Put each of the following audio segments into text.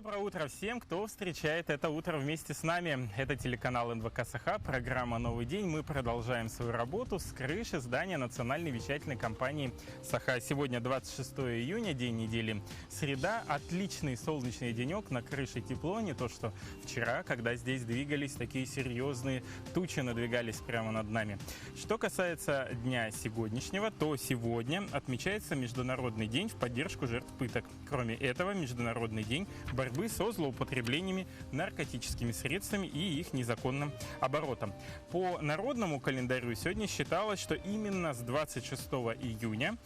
Доброе утро всем, кто встречает это утро вместе с нами. Это телеканал НВК Саха, программа «Новый день». Мы продолжаем свою работу с крыши здания национальной вещательной компании Саха. Сегодня 26 июня, день недели, среда. Отличный солнечный денек, на крыше тепло. Не то что вчера, когда здесь двигались такие серьезные тучи, надвигались прямо над нами. Что касается дня сегодняшнего, то сегодня отмечается Международный день в поддержку жертв пыток. Кроме этого, Международный день борьбы со злоупотреблениями наркотическими средствами и их незаконным оборотом. По народному календарю сегодня считалось, что именно с 26 июня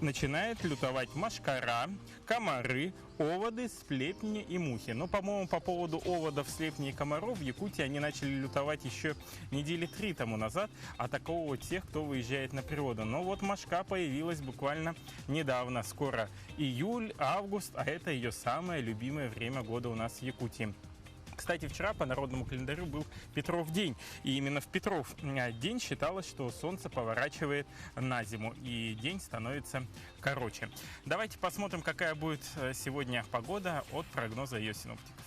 начинает лютовать мошкара, комары, оводы, слепни и мухи. Но, по-моему, по поводу оводов, слепней и комаров в Якутии они начали лютовать еще недели 3 тому назад, атаковывать тех, кто выезжает на природу. Но вот мошка появилась буквально недавно. Скоро июль, август, а это ее самое любимое время года у нас в Якутии. Кстати, вчера по народному календарю был Петров день. И именно в Петров день считалось, что солнце поворачивает на зиму. И день становится короче. Давайте посмотрим, какая будет сегодня погода от прогноза ее синоптиков.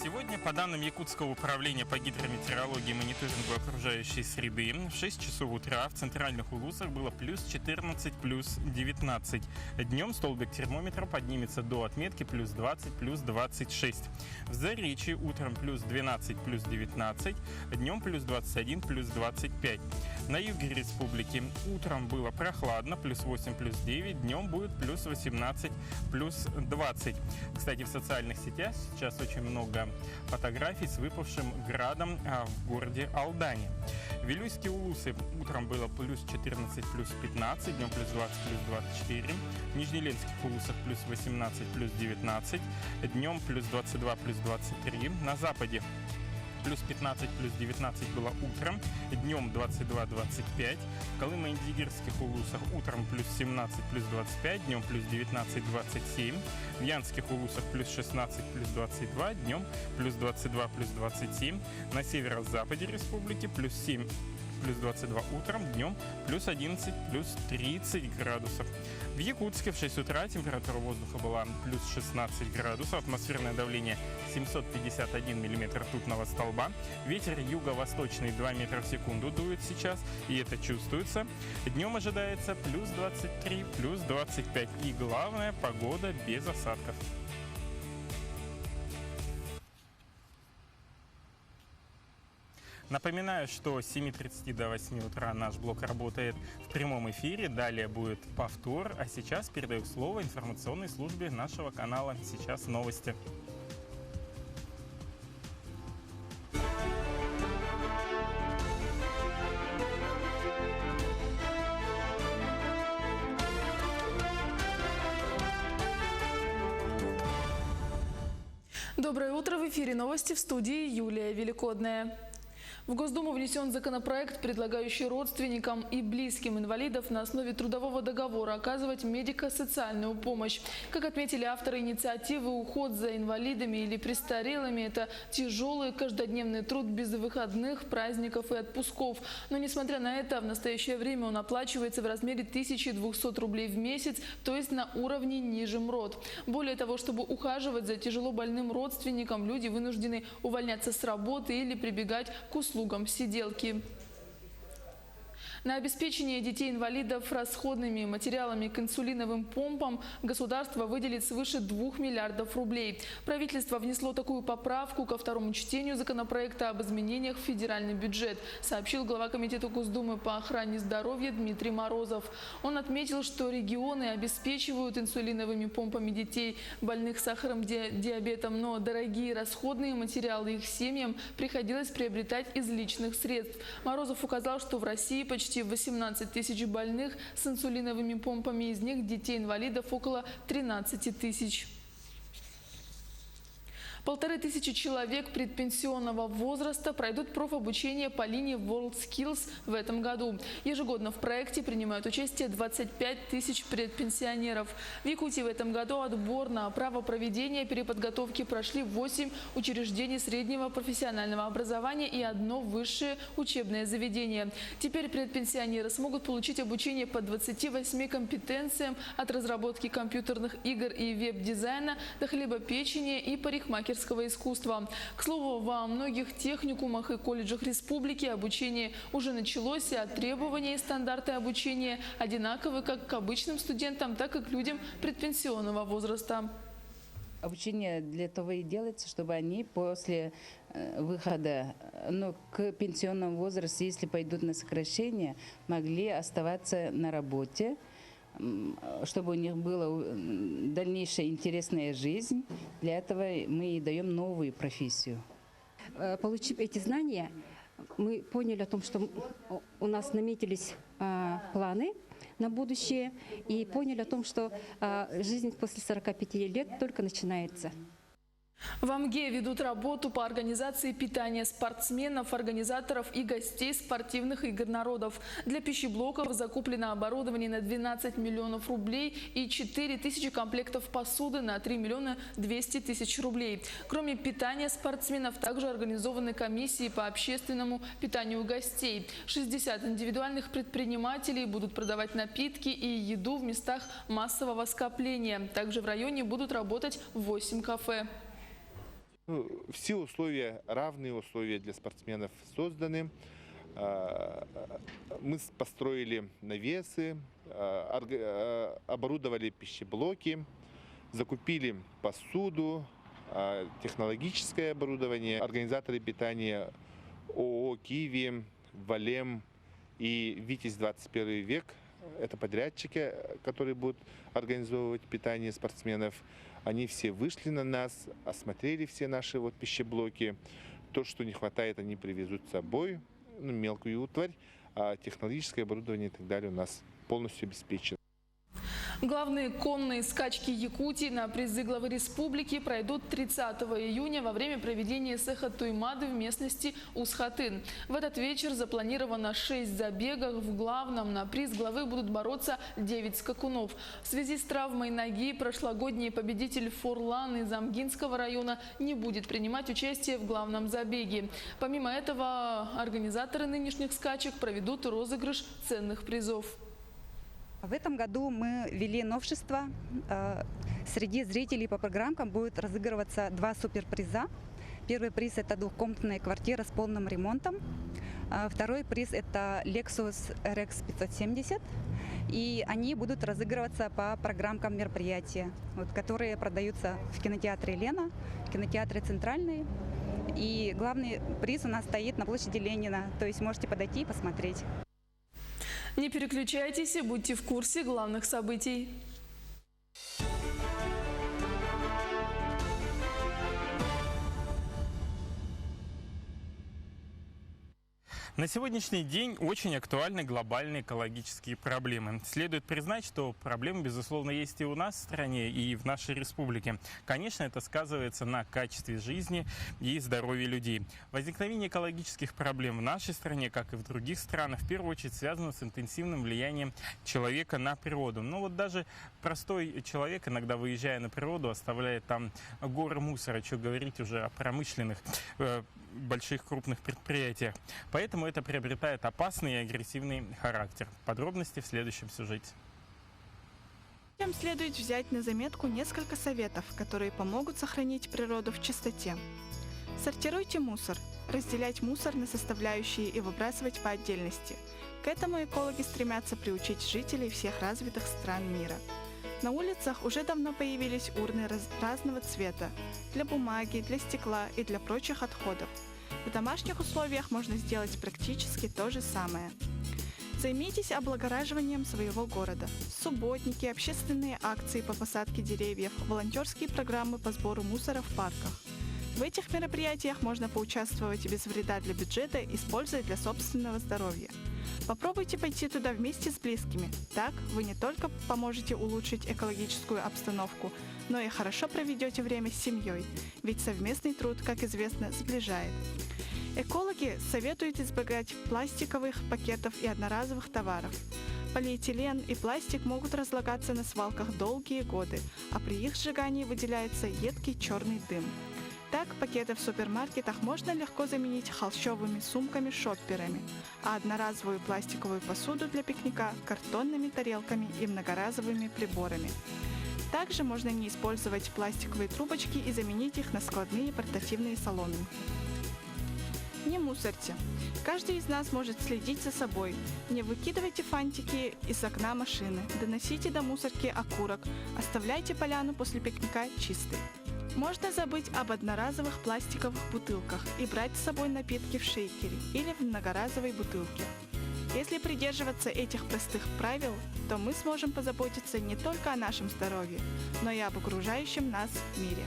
Сегодня, по данным Якутского управления по гидрометеорологии и мониторингу окружающей среды, в 6 часов утра в центральных улусах было плюс 14, плюс 19. Днем столбик термометра поднимется до отметки плюс 20, плюс 26. В Заречье утром плюс 12, плюс 19, днем плюс 21, плюс 25. На юге республики утром было прохладно, плюс 8, плюс 9, днем будет плюс 18, плюс 20. Кстати, в социальных сетях сейчас очень много фотографий с выпавшим градом в городе Алдане. В Вилюйске улусы утром было плюс 14, плюс 15, днем плюс 20, плюс 24. В Нижнеленских улусах плюс 18, плюс 19, днем плюс 22, плюс 23. На западе плюс 15, плюс 19 было утром, днем 22-25. В Колымо-Индигирских улусах утром плюс 17, плюс 25, днем плюс 19-27. В Янских улусах плюс 16, плюс 22, днем плюс 22, плюс 27. На северо-западе республики плюс 7, плюс 22 утром, днем плюс 11, плюс 30 градусов. В Якутске в 6 утра температура воздуха была плюс 16 градусов, атмосферное давление 751 миллиметр ртутного столба. Ветер юго-восточный 2 метра в секунду дует сейчас, и это чувствуется. Днем ожидается плюс 23, плюс 25. И главное, погода без осадков. Напоминаю, что с 7:30 до 8 утра наш блок работает в прямом эфире. Далее будет повтор. А сейчас передаю слово информационной службе нашего канала. Сейчас новости. Доброе утро! В эфире новости, в студии Юлия Великодная. В Госдуму внесен законопроект, предлагающий родственникам и близким инвалидов на основе трудового договора оказывать медико-социальную помощь. Как отметили авторы инициативы, уход за инвалидами или престарелыми – это тяжелый каждодневный труд без выходных, праздников и отпусков. Но несмотря на это, в настоящее время он оплачивается в размере 1200 рублей в месяц, то есть на уровне ниже МРОТ. Более того, чтобы ухаживать за тяжело больным родственником, люди вынуждены увольняться с работы или прибегать к услугам сиделки. На обеспечение детей-инвалидов расходными материалами к инсулиновым помпам государство выделит свыше 2 миллиардов рублей. Правительство внесло такую поправку ко второму чтению законопроекта об изменениях в федеральный бюджет, сообщил глава Комитета Госдумы по охране здоровья Дмитрий Морозов. Он отметил, что регионы обеспечивают инсулиновыми помпами детей, больных сахарным диабетом, но дорогие расходные материалы их семьям приходилось приобретать из личных средств. Морозов указал, что в России почти 18 тысяч больных с инсулиновыми помпами, из них детей-инвалидов около 13 тысяч. 1500 человек предпенсионного возраста пройдут профобучение по линии WorldSkills в этом году. Ежегодно в проекте принимают участие 25 тысяч предпенсионеров. В Якутии в этом году отбор на право проведения переподготовки прошли 8 учреждений среднего профессионального образования и одно высшее учебное заведение. Теперь предпенсионеры смогут получить обучение по 28 компетенциям от разработки компьютерных игр и веб-дизайна до хлебопечения и парикмахерского искусства. К слову, во многих техникумах и колледжах республики обучение уже началось, а требования и стандарты обучения одинаковы как к обычным студентам, так и к людям предпенсионного возраста. Обучение для того и делается, чтобы они после выхода к пенсионному возрасту, если пойдут на сокращение, могли оставаться на работе, чтобы у них была дальнейшая интересная жизнь. Для этого мы и даем новую профессию. Получив эти знания, мы поняли о том, что у нас наметились планы на будущее, и поняли о том, что жизнь после 45 лет только начинается. В АМГе ведут работу по организации питания спортсменов, организаторов и гостей спортивных игр народов. Для пищеблоков закуплено оборудование на 12 миллионов рублей и 4000 комплектов посуды на 3 миллиона 200 тысяч рублей. Кроме питания спортсменов, также организованы комиссии по общественному питанию гостей. 60 индивидуальных предпринимателей будут продавать напитки и еду в местах массового скопления. Также в районе будут работать 8 кафе. Все условия, равные условия для спортсменов созданы. Мы построили навесы, оборудовали пищеблоки, закупили посуду, технологическое оборудование. Организаторы питания ООО «Киви», «Валем» и «Витязь 21 век» – это подрядчики, которые будут организовывать питание спортсменов. Они все вышли на нас, осмотрели все наши пищеблоки. То, что не хватает, они привезут с собой, мелкую утварь, а технологическое оборудование и так далее у нас полностью обеспечено. Главные конные скачки Якутии на призы главы республики пройдут 30 июня во время проведения Сеха Туймады в местности Усхатын. В этот вечер запланировано 6 забегов. В главном на приз главы будут бороться 9 скакунов. В связи с травмой ноги прошлогодний победитель Форлан из Амгинского района не будет принимать участие в главном забеге. Помимо этого, организаторы нынешних скачек проведут розыгрыш ценных призов. В этом году мы ввели новшество. Среди зрителей по программкам будет разыгрываться 2 суперприза. Первый приз – это двухкомнатная квартира с полным ремонтом. Второй приз – это Lexus RX 570. И они будут разыгрываться по программкам мероприятия, которые продаются в кинотеатре «Лена», в кинотеатре «Центральный». И главный приз у нас стоит на площади Ленина, то есть можете подойти и посмотреть. Не переключайтесь и будьте в курсе главных событий. На сегодняшний день очень актуальны глобальные экологические проблемы. Следует признать, что проблемы, безусловно, есть и у нас в стране, и в нашей республике. Конечно, это сказывается на качестве жизни и здоровье людей. Возникновение экологических проблем в нашей стране, как и в других странах, в первую очередь связано с интенсивным влиянием человека на природу. Но даже простой человек, иногда выезжая на природу, оставляет там горы мусора, что говорить уже о промышленных больших крупных предприятиях. Поэтому это приобретает опасный и агрессивный характер. Подробности в следующем сюжете. Всем следует взять на заметку несколько советов, которые помогут сохранить природу в чистоте. Сортируйте мусор. Разделять мусор на составляющие и выбрасывать по отдельности. К этому экологи стремятся приучить жителей всех развитых стран мира. На улицах уже давно появились урны разного цвета для бумаги, для стекла и для прочих отходов. В домашних условиях можно сделать практически то же самое. Займитесь облагораживанием своего города. Субботники, общественные акции по посадке деревьев, волонтерские программы по сбору мусора в парках. В этих мероприятиях можно поучаствовать без вреда для бюджета, используя для собственного здоровья. Попробуйте пойти туда вместе с близкими. Так вы не только поможете улучшить экологическую обстановку, но и хорошо проведете время с семьей, ведь совместный труд, как известно, сближает. Экологи советуют избегать пластиковых пакетов и одноразовых товаров. Полиэтилен и пластик могут разлагаться на свалках долгие годы, а при их сжигании выделяется едкий черный дым. Так, пакеты в супермаркетах можно легко заменить холщовыми сумками-шопперами, а одноразовую пластиковую посуду для пикника – картонными тарелками и многоразовыми приборами. Также можно не использовать пластиковые трубочки и заменить их на складные портативные соломинки. Не мусорьте. Каждый из нас может следить за собой. Не выкидывайте фантики из окна машины, доносите до мусорки окурок, оставляйте поляну после пикника чистой. Можно забыть об одноразовых пластиковых бутылках и брать с собой напитки в шейкере или в многоразовой бутылке. Если придерживаться этих простых правил, то мы сможем позаботиться не только о нашем здоровье, но и об окружающем нас мире.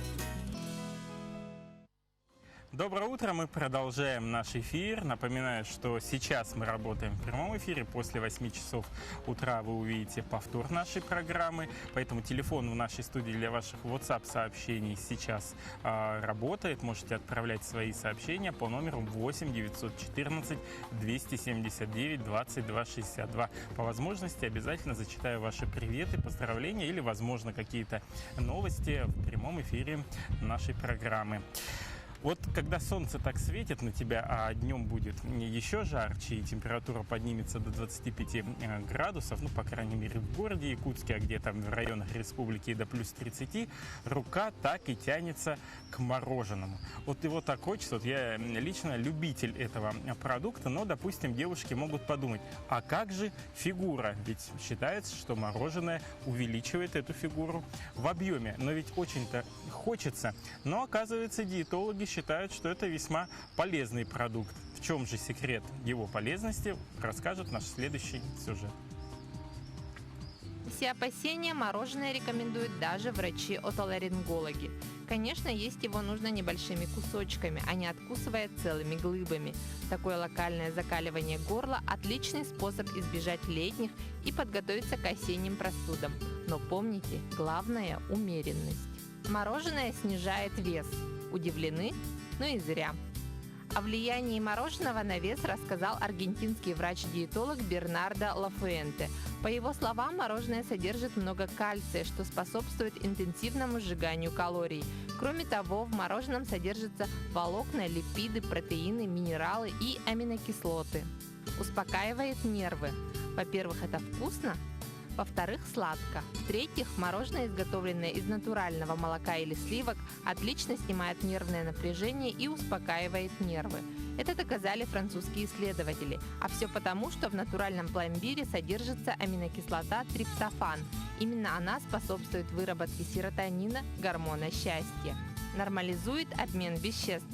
Доброе утро, мы продолжаем наш эфир. Напоминаю, что сейчас мы работаем в прямом эфире. После 8 часов утра вы увидите повтор нашей программы. Поэтому телефон в нашей студии для ваших WhatsApp-сообщений сейчас работает. Можете отправлять свои сообщения по номеру 8 914 279 22 62. По возможности обязательно зачитаю ваши приветы, поздравления или, возможно, какие-то новости в прямом эфире нашей программы. Вот когда солнце так светит на тебя, а днем будет еще жарче, и температура поднимется до 25 градусов, ну, по крайней мере, в городе Якутске, а где-то в районах республики до плюс 30, рука так и тянется к мороженому. Вот его так хочется. Вот я лично любитель этого продукта, но, допустим, девушки могут подумать, а как же фигура? Ведь считается, что мороженое увеличивает эту фигуру в объеме. Но ведь очень-то хочется. Но, оказывается, диетологи считают, что это весьма полезный продукт. В чем же секрет его полезности, расскажет наш следующий сюжет. Все опасения мороженое рекомендуют даже врачи-отоларингологи. Конечно, есть его нужно небольшими кусочками, а не откусывая целыми глыбами. Такое локальное закаливание горла – отличный способ избежать летних и подготовиться к осенним простудам. Но помните, главное – умеренность. Мороженое снижает вес. Удивлены? Ну и зря. О влиянии мороженого на вес рассказал аргентинский врач-диетолог Бернардо Лафуэнте. По его словам, мороженое содержит много кальция, что способствует интенсивному сжиганию калорий. Кроме того, в мороженом содержатся волокна, липиды, протеины, минералы и аминокислоты. Успокаивает нервы. Во-первых, это вкусно. Во-вторых, сладко. В-третьих, мороженое, изготовленное из натурального молока или сливок, отлично снимает нервное напряжение и успокаивает нервы. Это доказали французские исследователи. А все потому, что в натуральном пломбире содержится аминокислота триптофан. Именно она способствует выработке серотонина, гормона счастья. Нормализует обмен веществ.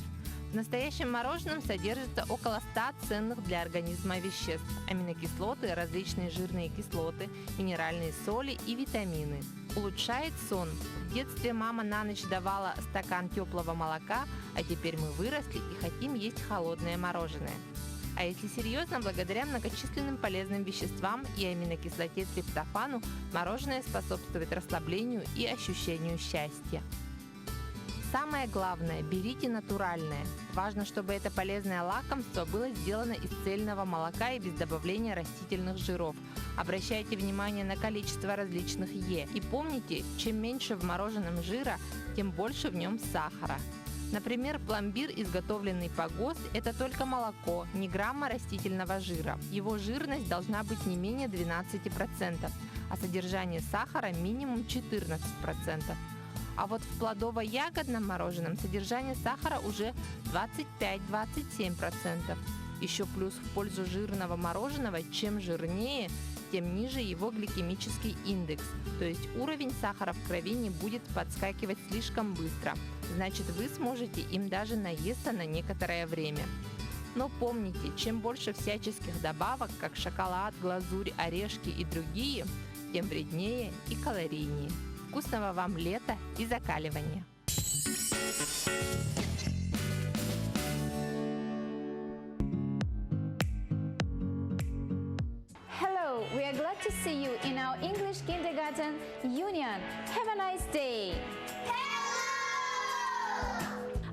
В настоящем мороженом содержится около 100 ценных для организма веществ – аминокислоты, различные жирные кислоты, минеральные соли и витамины. Улучшает сон. В детстве мама на ночь давала стакан теплого молока, а теперь мы выросли и хотим есть холодное мороженое. А если серьезно, благодаря многочисленным полезным веществам и аминокислоте триптофану мороженое способствует расслаблению и ощущению счастья. Самое главное – берите натуральное. Важно, чтобы это полезное лакомство было сделано из цельного молока и без добавления растительных жиров. Обращайте внимание на количество различных «е». И помните, чем меньше в мороженом жира, тем больше в нем сахара. Например, пломбир, изготовленный по ГОСТ, это только молоко, ни грамма растительного жира. Его жирность должна быть не менее 12%, а содержание сахара минимум 14%. А вот в плодово-ягодном мороженом содержание сахара уже 25-27%. Еще плюс в пользу жирного мороженого, чем жирнее, тем ниже его гликемический индекс, то есть уровень сахара в крови не будет подскакивать слишком быстро. Значит, вы сможете им даже наесться на некоторое время. Но помните, чем больше всяческих добавок, как шоколад, глазурь, орешки и другие, тем вреднее и калорийнее. Вкусного вам лета и закаливания! to see you in our English kindergarten Union. Have a nice day!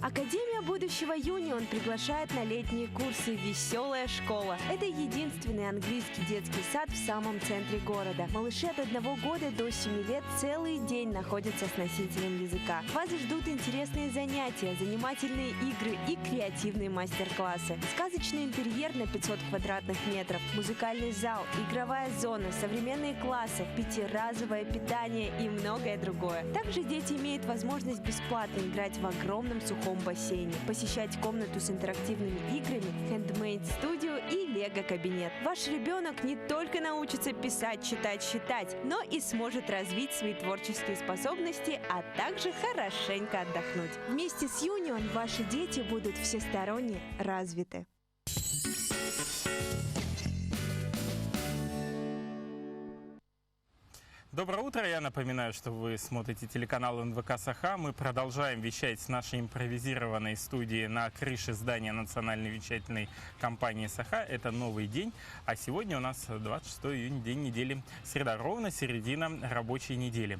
Академия будущего Юнион приглашает на летние курсы «Веселая школа». Это единственный английский детский сад в самом центре города. Малыши от 1 года до 7 лет целый день находятся с носителем языка. Вас ждут интересные занятия, занимательные игры и креативные мастер-классы. Сказочный интерьер на 500 квадратных метров, музыкальный зал, игровая зона, современные классы, 5-разовое питание и многое другое. Также дети имеют возможность бесплатно играть в огромном сухом бассейне, посещать комнату с интерактивными играми, хендмейд-студию и лего-кабинет. Ваш ребенок не только научится писать, читать, считать, но и сможет развить свои творческие способности, а также хорошенько отдохнуть. Вместе с Юнион ваши дети будут всесторонне развиты. Доброе утро. Я напоминаю, что вы смотрите телеканал НВК «Саха». Мы продолжаем вещать с нашей импровизированной студии на крыше здания национальной вещательной компании «Саха». Это новый день. А сегодня у нас 26 июня, день недели. Среда, ровно середина рабочей недели.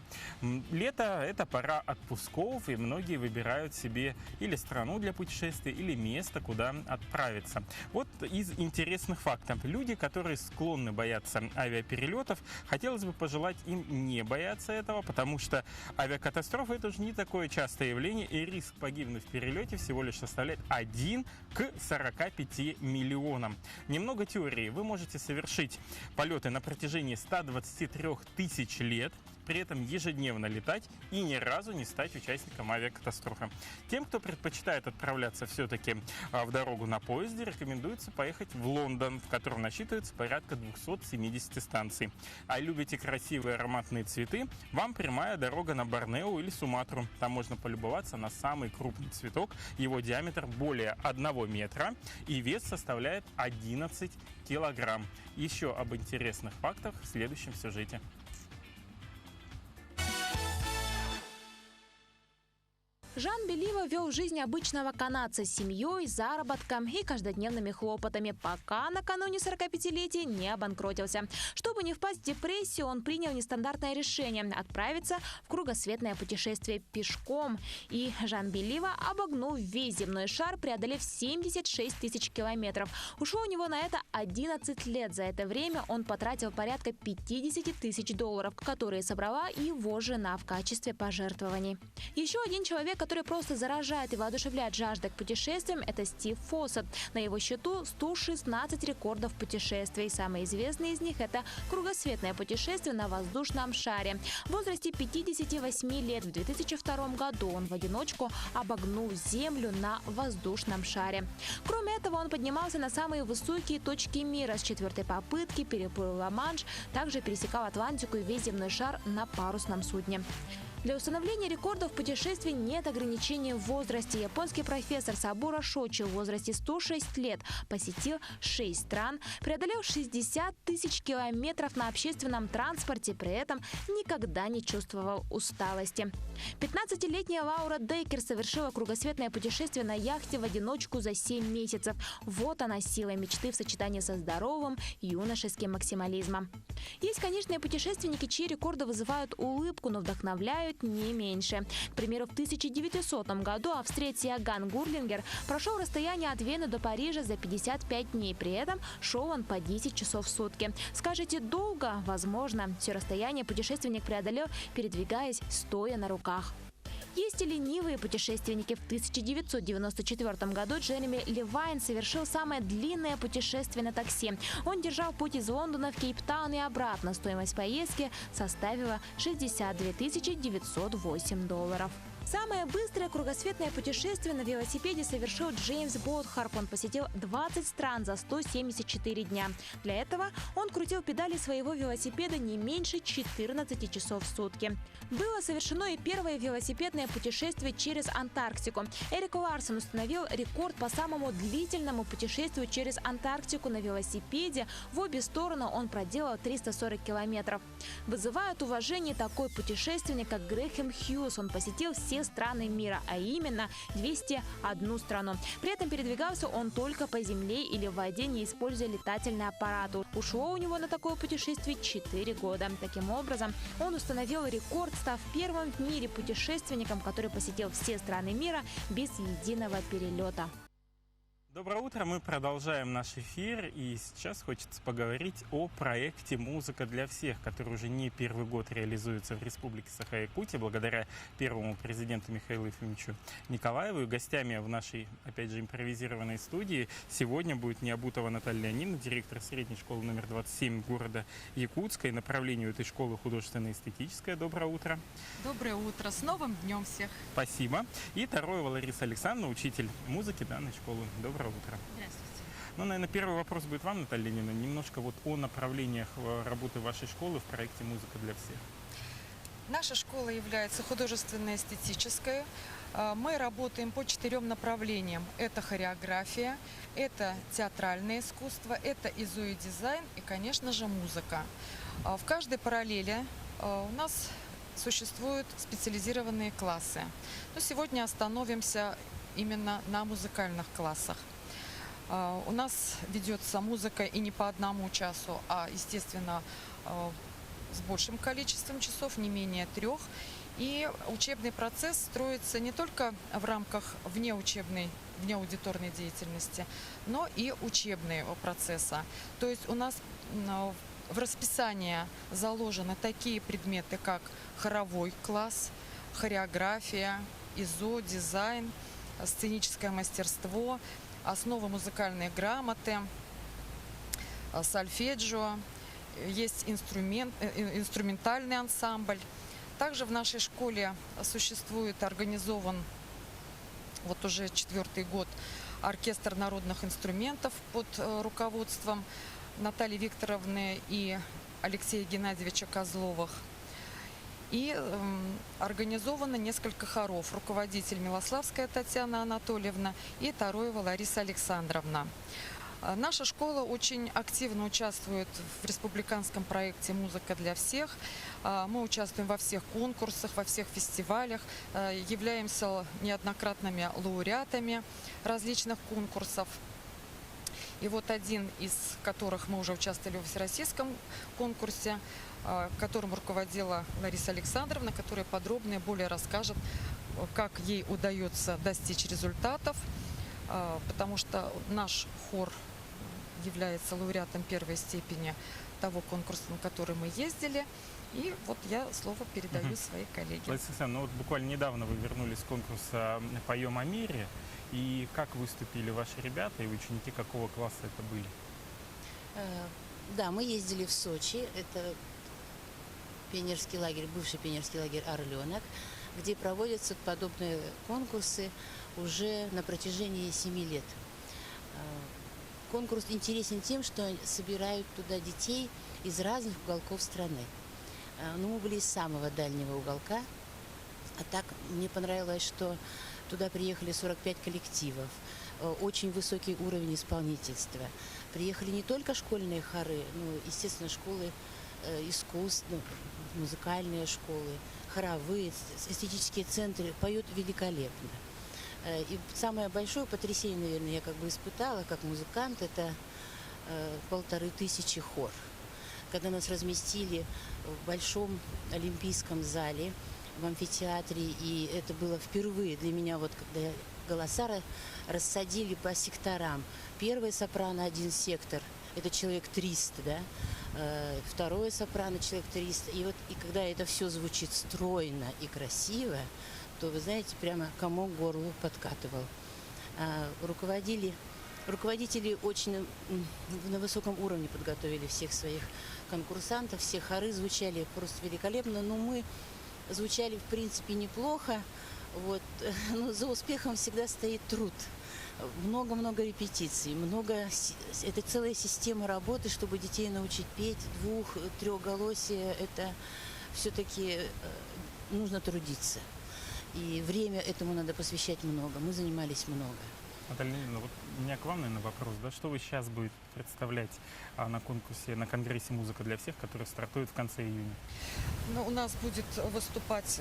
Лето – это пора отпусков, и многие выбирают себе или страну для путешествий, или место, куда отправиться. Вот из интересных фактов. Люди, которые склонны бояться авиаперелетов, хотелось бы пожелать им не бояться этого, потому что авиакатастрофа – это же не такое частое явление, и риск погибнуть в перелете всего лишь составляет 1 к 45 миллионам. Немного теории. Вы можете совершить полеты на протяжении 123 тысяч лет, при этом ежедневно летать и ни разу не стать участником авиакатастрофы. Тем, кто предпочитает отправляться все-таки в дорогу на поезде, рекомендуется поехать в Лондон, в котором насчитывается порядка 270 станций. А любите красивые ароматные цветы, вам прямая дорога на Борнео или Суматру. Там можно полюбоваться на самый крупный цветок. Его диаметр более 1 метра и вес составляет 11 килограмм. Еще об интересных фактах в следующем сюжете. Жан Белива вел жизнь обычного канадца с семьей, заработком и каждодневными хлопотами, пока накануне 45-летия не обанкротился. Чтобы не впасть в депрессию, он принял нестандартное решение – отправиться в кругосветное путешествие пешком. И Жан Белива обогнул весь земной шар, преодолев 76 тысяч километров. Ушло у него на это 11 лет. За это время он потратил порядка 50 тысяч долларов, которые собрала его жена в качестве пожертвований. Еще один человек, который просто заражает и воодушевляет жаждой к путешествиям, это Стив Фоссет. На его счету 116 рекордов путешествий. Самый известный из них – это кругосветное путешествие на воздушном шаре. В возрасте 58 лет в 2002 году он в одиночку обогнул Землю на воздушном шаре. Кроме этого, он поднимался на самые высокие точки мира с 4-й попытки, переплыл Ла-Манш, также пересекал Атлантику и весь земной шар на парусном судне. Для установления рекордов путешествий нет ограничений в возрасте. Японский профессор Сабуро Шочи в возрасте 106 лет посетил 6 стран, преодолел 60 тысяч километров на общественном транспорте, при этом никогда не чувствовал усталости. 15-летняя Лаура Дейкер совершила кругосветное путешествие на яхте в одиночку за 7 месяцев. Вот она, сила мечты в сочетании со здоровым юношеским максимализмом. Есть, конечно, и путешественники, чьи рекорды вызывают улыбку, но вдохновляют не меньше. К примеру, в 1900 году австриец Иоганн Гурлингер прошел расстояние от Вены до Парижа за 55 дней. При этом шел он по 10 часов в сутки. Скажете, долго? Возможно. Все расстояние путешественник преодолел, передвигаясь стоя на руках. Есть и ленивые путешественники. В 1994 году Джереми Левайн совершил самое длинное путешествие на такси. Он держал путь из Лондона в Кейптаун и обратно. Стоимость поездки составила $62 908. Самое быстрое кругосветное путешествие на велосипеде совершил Джеймс Ботхарп. Он посетил 20 стран за 174 дня. Для этого он крутил педали своего велосипеда не меньше 14 часов в сутки. Было совершено и первое велосипедное путешествие через Антарктику. Эрик Ларсон установил рекорд по самому длительному путешествию через Антарктику на велосипеде. В обе стороны он проделал 340 километров. Вызывает уважение такой путешественник, как Грэхэм Хьюз. Он посетил все страны мира, а именно 201 страну. При этом передвигался он только по земле или в воде, не используя летательный аппарат. Ушло у него на такое путешествие 4 года. Таким образом, он установил рекорд, став первым в мире путешественником, который посетил все страны мира без единого перелета. Доброе утро, мы продолжаем наш эфир, и сейчас хочется поговорить о проекте «Музыка для всех», который уже не первый год реализуется в Республике Саха-Якутия благодаря первому президенту Михаилу Ефимовичу Николаеву. И гостями в нашей, опять же, импровизированной студии сегодня будет Необутова Наталья Леонидовна, директор средней школы номер 27 города Якутска, и направлению этой школы художественно-эстетическое. Доброе утро. Доброе утро, с новым днем всех. Спасибо. И Тароева Лариса Александровна, учитель музыки данной школы. Доброе утро. Здравствуйте. Ну, наверное, первый вопрос будет вам, Наталья Леонидовна, немножко вот о направлениях работы вашей школы в проекте «Музыка для всех». Наша школа является художественно-эстетической. Мы работаем по 4 направлениям. Это хореография, это театральное искусство, это изо-дизайн и, конечно же, музыка. В каждой параллели у нас существуют специализированные классы. Но сегодня остановимся именно на музыкальных классах. У нас ведется музыка и не по одному часу, а, естественно, с большим количеством часов, не менее 3. И учебный процесс строится не только в рамках внеаудиторной деятельности, но и учебного процесса. То есть у нас в расписании заложены такие предметы, как хоровой класс, хореография, изо, дизайн, сценическое мастерство, основы музыкальной грамоты, сольфеджио, есть инструментальный ансамбль. Также в нашей школе организован вот уже 4-й год оркестр народных инструментов под руководством Натальи Викторовны и Алексея Геннадьевича Козловых. И организовано несколько хоров. Руководитель Милославская Татьяна Анатольевна и Тароева Лариса Александровна. Наша школа очень активно участвует в республиканском проекте «Музыка для всех». Мы участвуем во всех конкурсах, во всех фестивалях, являемся неоднократными лауреатами различных конкурсов. И вот один из которых мы уже участвовали в всероссийском конкурсе, которым руководила Лариса Александровна, которая подробно и более расскажет, как ей удается достичь результатов, потому что наш хор является лауреатом 1-й степени того конкурса, на который мы ездили. И вот я слово передаю своей коллеге. Лариса Александровна, ну вот буквально недавно вы вернулись с конкурса «Поем о мире». И как выступили ваши ребята и ученики какого класса это были? Да, мы ездили в Сочи. Это пионерский лагерь, бывший пионерский лагерь «Орленок», где проводятся подобные конкурсы уже на протяжении 7 лет. Конкурс интересен тем, что собирают туда детей из разных уголков страны. Но мы были из самого дальнего уголка. А так мне понравилось, что туда приехали 45 коллективов, очень высокий уровень исполнительства. Приехали не только школьные хоры, но, естественно, школы искусств, музыкальные школы, хоровые, эстетические центры поют великолепно. И самое большое потрясение, наверное, я испытала как музыкант, это 1500 хор. Когда нас разместили в большом олимпийском зале, в амфитеатре, и это было впервые для меня, когда голоса рассадили по секторам. Первый сопрано 1 сектор, это человек 300, да? Второе сопрано человек 300. И когда это все звучит стройно и красиво, то, вы знаете, прямо комок к горлу подкатывал. Руководители очень на высоком уровне подготовили всех своих конкурсантов, все хоры звучали просто великолепно, но мы звучали, в принципе, неплохо. Но за успехом всегда стоит труд. Много-много репетиций, это целая система работы, чтобы детей научить петь, 2-3голосие. Это все-таки нужно трудиться. И время этому надо посвящать много. Мы занимались много. Наталья Леонидовна, вот у меня к вам, наверное, вопрос. Да, что вы сейчас будете представлять на конкурсе, на конгрессе «Музыка для всех», который стартует в конце июня? Ну, у нас будет выступать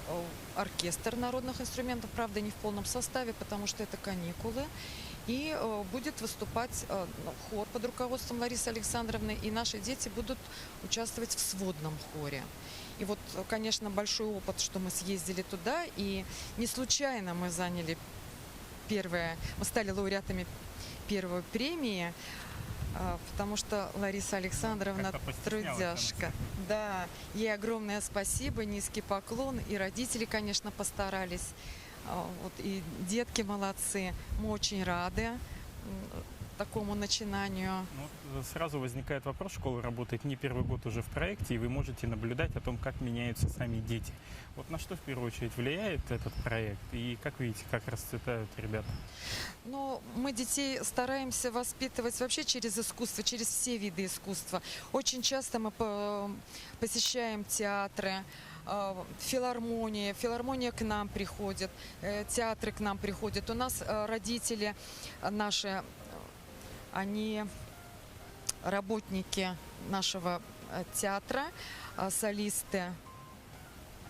оркестр народных инструментов, правда, не в полном составе, потому что это каникулы. И будет выступать хор под руководством Ларисы Александровны, и наши дети будут участвовать в сводном хоре. И вот, конечно, большой опыт, что мы съездили туда, и не случайно мы заняли мы стали лауреатами первой премии, потому что Лариса Александровна трудяшка. Да, ей огромное спасибо, низкий поклон, и родители, конечно, постарались, вот, и детки молодцы. Мы очень рады такому начинанию. Ну, сразу возникает вопрос, школа работает не первый год уже в проекте, и вы можете наблюдать о том, как меняются сами дети. Вот на что в первую очередь влияет этот проект, и как видите, как расцветают ребята? Ну, мы детей стараемся воспитывать вообще через искусство, через все виды искусства. Очень часто мы посещаем театры, филармония к нам приходит, театры к нам приходят. У нас родители наши, они работники нашего театра, солисты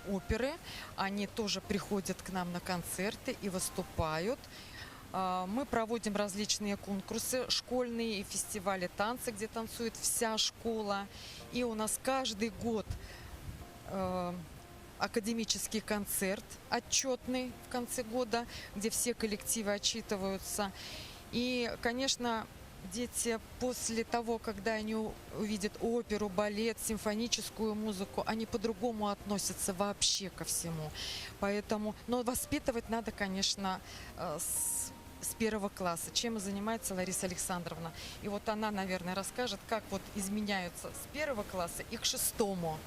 оперы. Они тоже приходят к нам на концерты и выступают. Мы проводим различные конкурсы школьные и фестивали танца, где танцует вся школа. И у нас каждый год академический концерт отчетный в конце года, где все коллективы отчитываются. И, конечно, дети после того, когда они увидят оперу, балет, симфоническую музыку, они по-другому относятся вообще ко всему. Поэтому, но воспитывать надо, конечно, с первого класса, чем и занимается Лариса Александровна. И вот она, наверное, расскажет, как вот изменяются с первого класса и к шестому.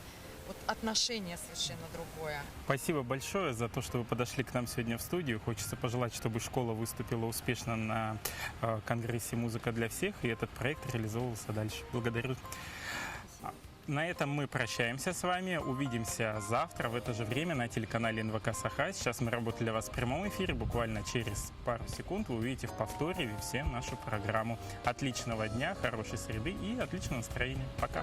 Вот отношение совершенно другое. Спасибо большое за то, что вы подошли к нам сегодня в студию. Хочется пожелать, чтобы школа выступила успешно на конгрессе «Музыка для всех», и этот проект реализовывался дальше. Благодарю. На этом мы прощаемся с вами. Увидимся завтра в это же время на телеканале НВК «Саха». Сейчас мы работали для вас в прямом эфире. Буквально через пару секунд вы увидите в повторе всем нашу программу. Отличного дня, хорошей среды и отличного настроения. Пока!